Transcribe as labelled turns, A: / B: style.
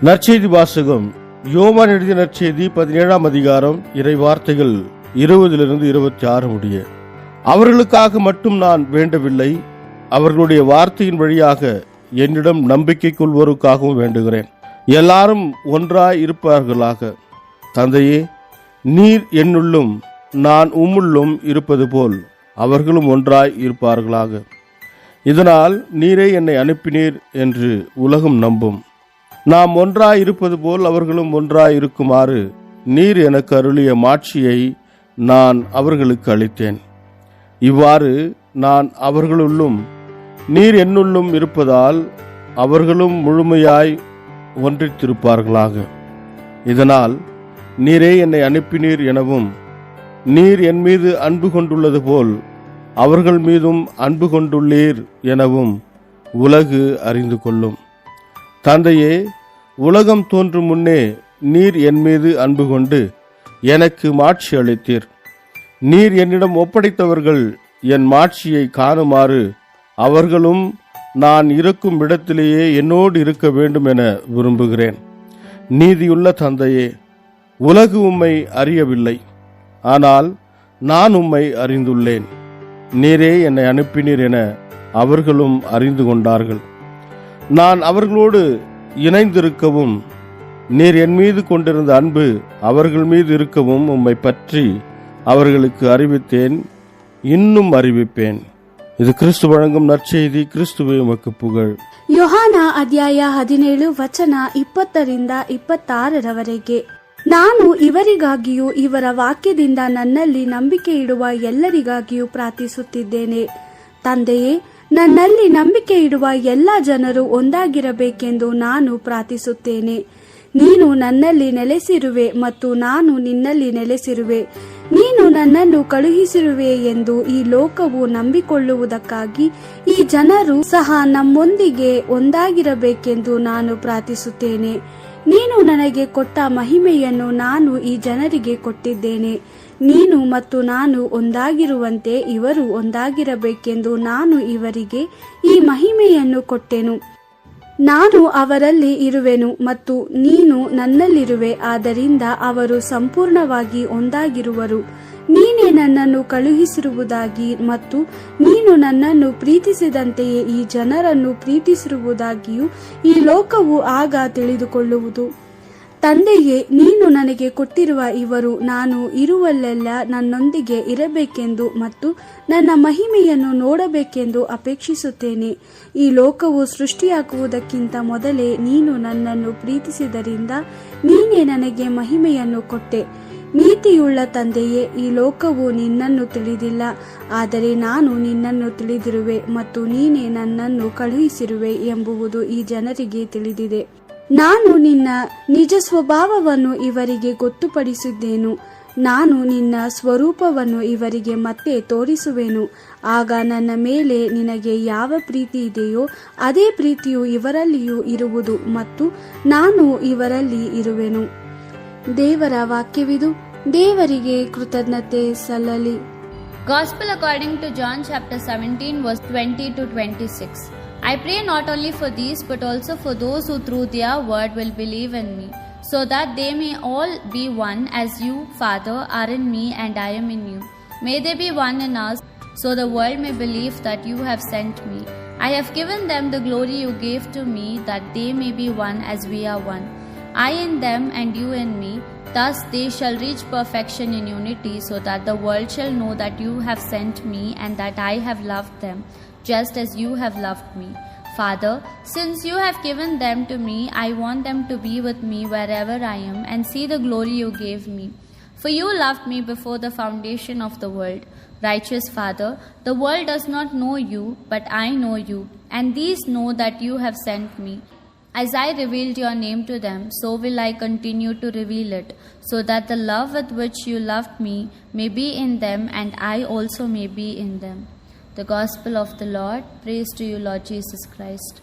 A: நற்செய்தி வாசகம். யோவான் எழுதிய நற்செய்தி 17ஆம் அதிகாரம், இறை வார்த்தைகள் 20-26 முடிய. அவர்களுக்காக மட்டும் நான் வேண்டவில்லை, அவர்களுடைய வார்த்தையின் வழியாக என்னிடம் நம்பிக்கை கொள்வோருக்காகவும் வேண்டுகிறேன். எல்லாரும் ஒன்றாய் இருப்பார்களாக. தந்தையே, நீர் என்னுள்ளும் நான் உம்முள்ளும் இருப்பது போல் அவர்களும் ஒன்றாய் இருப்பார்களாக. இதனால் நீரே என்னை அனுப்பினீர் என்று உலகம் நம்பும். நாம் ஒன்றாய் இருப்பது போல் அவர்களும் ஒன்றாய் இருக்குமாறு நீர் எனக்கு அருளிய மாட்சியை நான் அவர்களுக்கு அளித்தேன். இவ்வாறு நான் அவர்களுள்ளும் நீர் என்னுள்ளும் இருப்பதால் அவர்களும் முழுமையாய் ஒன்றித்திருப்பார்களாக. இதனால் நீரே என்னை அனுப்பினீர் எனவும், நீர் என் மீது அன்பு கொண்டுள்ளது போல் அவர்கள் மீதும் அன்பு கொண்டுள்ளீர் எனவும் உலகு அறிந்து கொள்ளும். தந்தையே, உலகம் தோன்றும் முன்னே நீர் என் மீது அன்பு கொண்டு எனக்கு மாட்சி அளித்தீர். நீர் என்னிடம் ஒப்படைத்தவர்கள் என் மாட்சியை காணுமாறு அவர்களும் நான் இருக்கும் இடத்திலேயே என்னோடு இருக்க வேண்டும் என விரும்புகிறேன். நீதியுள்ள தந்தையே, உலகு உம்மை அறியவில்லை, ஆனால் நான் உம்மை அறிந்துள்ளேன். நீரே என்னை அனுப்பினீர் என அவர்களும் அறிந்து கொண்டார்கள். நான் அவர்களோடு இணைந்திருக்கவும் நீர் என் மீது கொண்டிருந்த அன்பு அவர்கள் மீது இருக்கவும் உம்மை பற்றி அவர்களுக்கு அறிவித்தேன், இன்னும் அறிவிப்பேன். இது கிறிஸ்து வழங்கும் நற்செய்தி. கிறிஸ்துவே உமக்கு புகழ்.
B: ಯೋಹಾನ ಅಧ್ಯಾಯ 17 ವಚನ 20-26 ನಾನು ಇವರಿಗಾಗಿಯೂ ಇವರ ವಾಕ್ಯದಿಂದ ನನ್ನಲ್ಲಿ ನಂಬಿಕೆ ಇಡುವ ಎಲ್ಲರಿಗಾಗಿಯೂ ಪ್ರಾರ್ಥಿಸುತ್ತಿದ್ದೇನೆ. ತಂದೆಯೇ, ನನ್ನಲ್ಲಿ ನಂಬಿಕೆ ಇಡುವ ಎಲ್ಲ ಜನರು ಒಂದಾಗಿರಬೇಕೆಂದು ನಾನು ಪ್ರಾರ್ಥಿಸುತ್ತೇನೆ. ನೀನು ನನ್ನಲ್ಲಿ ನೆಲೆಸಿರುವೆ ಮತ್ತು ನಾನು ನಿನ್ನಲ್ಲಿ ನೆಲೆಸಿರುವೆ. ನೀನು ನನ್ನನ್ನು ಕಳುಹಿಸಿರುವೆ ಎಂದು ಈ ಲೋಕವು ನಂಬಿಕೊಳ್ಳುವುದಕ್ಕಾಗಿ ಈ ಜನರು ಸಹ ನಮ್ಮೊಂದಿಗೆ ಒಂದಾಗಿರಬೇಕೆಂದು ನಾನು ಪ್ರಾರ್ಥಿಸುತ್ತೇನೆ. ನೀನು ನನಗೆ ಕೊಟ್ಟ ಮಹಿಮೆಯನ್ನು ನಾನು ಈ ಜನರಿಗೆ ಕೊಟ್ಟಿದ್ದೇನೆ. ನೀನು ಮತ್ತು ನಾನು ಒಂದಾಗಿರುವಂತೆ ಇವರು ಒಂದಾಗಿರಬೇಕೆಂದು ನಾನು ಇವರಿಗೆ ಈ ಮಹಿಮೆಯನ್ನು ಕೊಟ್ಟೆನು. ನಾನು ಅವರಲ್ಲಿ ಇರುವೆನು ಮತ್ತು ನೀನು ನನ್ನಲ್ಲಿರುವೆ, ಆದ್ದರಿಂದ ಅವರು ಸಂಪೂರ್ಣವಾಗಿ ಒಂದಾಗಿರುವರು. ನೀನೇ ನನ್ನನ್ನು ಕಳುಹಿಸಿರುವುದಾಗಿ ಮತ್ತು ನೀನು ನನ್ನನ್ನು ಪ್ರೀತಿಸಿದಂತೆಯೇ ಈ ಜನರನ್ನು ಪ್ರೀತಿಸಿರುವುದಾಗಿಯೂ ಈ ಲೋಕವು ಆಗ ತಿಳಿದುಕೊಳ್ಳುವುದು. ತಂದೆಯೇ, ನೀನು ನನಗೆ ಕೊಟ್ಟಿರುವ ಇವರು ನಾನು ಇರುವಲ್ಲೆಲ್ಲ ನನ್ನೊಂದಿಗೆ ಇರಬೇಕೆಂದು ಮತ್ತು ನನ್ನ ಮಹಿಮೆಯನ್ನು ನೋಡಬೇಕೆಂದು ಅಪೇಕ್ಷಿಸುತ್ತೇನೆ. ಈ ಲೋಕವು ಸೃಷ್ಟಿಯಾಗುವುದಕ್ಕಿಂತ ಮೊದಲೇ ನೀನು ನನ್ನನ್ನು ಪ್ರೀತಿಸಿದರಿಂದ ನೀನೇ ನನಗೆ ಮಹಿಮೆಯನ್ನು ಕೊಟ್ಟೆ. ನೀತಿಯುಳ್ಳ ತಂದೆಯೇ, ಈ ಲೋಕವು ನಿನ್ನನ್ನು ತಿಳಿದಿಲ್ಲ, ಆದರೆ ನಾನು ನಿನ್ನನ್ನು ತಿಳಿದಿರುವೆ ಮತ್ತು ನೀನೇ ನನ್ನನ್ನು ಕಳುಹಿಸಿರುವೆ ಎಂಬುದು ಈ ಜನರಿಗೆ ತಿಳಿದಿದೆ. ನಾನು ನಿನ್ನ ನಿಜ ಸ್ವಭಾವವನ್ನು ಇವರಿಗೆ ಗೊತ್ತುಪಡಿಸಿದ್ದೇನು. ನಾನು ನಿನ್ನ ಸ್ವರೂಪವನ್ನು ಇವರಿಗೆ ಮತ್ತೆ ತೋರಿಸುವೆನು. ಆಗ ನನ್ನ ಮೇಲೆ ನಿನಗೆ ಯಾವ ಪ್ರೀತಿ ಇದೆಯೋ ಅದೇ ಪ್ರೀತಿಯು ಇವರಲ್ಲಿಯೂ ಇರುವುದು ಮತ್ತು ನಾನು ಇವರಲ್ಲಿ ಇರುವೆನು. ದೇವರ ವಾಕ್ಯವಿದು. ದೇವರಿಗೆ ಕೃತಜ್ಞತೆ ಸಲ್ಲಲಿ.
C: Gospel according to John chapter 17 verse 20-26. I pray not only for these but also for those who through their word will believe in me, so that they may all be one as you, Father, are in me and I am in you. May they be one in us, so the world may believe that you have sent me. I have given them the glory you gave to me, that they may be one as we are one. I in them and you in me, thus they shall reach perfection in unity, so that the world shall know that you have sent me and that I have loved them, just as you have loved me. Father, since you have given them to me, I want them to be with me wherever I am and see the glory you gave me. For you loved me before the foundation of the world. Righteous Father, the world does not know you, but I know you, and these know that you have sent me. As I revealed your name to them, so will I continue to reveal it, so that the love with which you loved me may be in them and I also may be in them. The Gospel of the Lord. Praise to you, Lord Jesus Christ.